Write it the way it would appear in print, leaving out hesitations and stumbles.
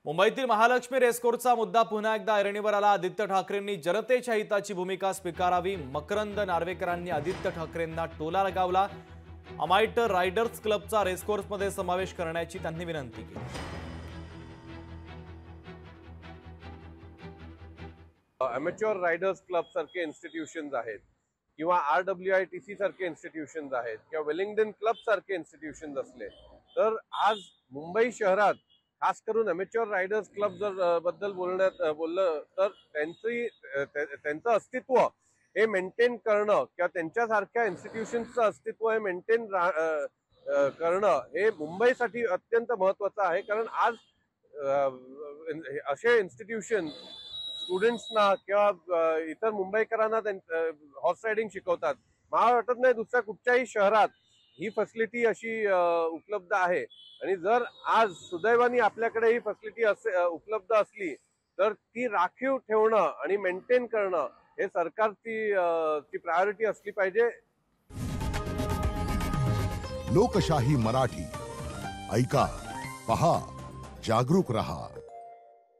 मुंबईतील महालक्ष्मी रेसकोर्सचा मुद्दा पुन्हा एकदा ऐरणीवर आला। आदित्य ठाकरेंनी जनतेच्या हिताची भूमिका स्वीकारावी। मकरंद नार्वेकरांनी आदित्य ठाकरेंना टोला लगावला। अमाईटर रायडर्स क्लबचा रेसकोर्समध्ये समावेश करण्याची त्यांनी विनंती केली। अमेच्युअर रायडर्स क्लब सारखे इन्स्टिट्यूशन्स आहेत किंवा RWITC सारखे इन्स्टिट्यूशन्स आहेत किंवा वेलिंग्टन क्लब सारखे इन्स्टिट्यूशन्स असले तर आज मुंबई शहरात खास करून अमेच्युअर रायडर्स क्लब जर बद्दल बोललं तर त्यांचं अस्तित्व हे मेंटेन करणं किंवा त्यांच्यासारख्या इन्स्टिट्यूशन्सचं अस्तित्व हे मेंटेन करणं हे मुंबईसाठी अत्यंत महत्त्वाचं आहे। कारण आज असे इन्स्टिट्यूशन स्टुडंट्सना किंवा इतर मुंबईकरांना हॉर्स रायडिंग शिकवतात। मला वाटत नाही दुसऱ्या कुठच्याही शहरात ही फॅसिलिटी अशी उपलब्ध आहे। आणि जर आज सुदैवाने आपल्याकडे ही फॅसिलिटी उपलब्ध असली तर ती राखीव ठेवणं आणि मेंटेन करणं हे सरकारची प्रायोरिटी असली पाहिजे। लोकशाही मराठी ऐका, पहा, जागरूक रहा।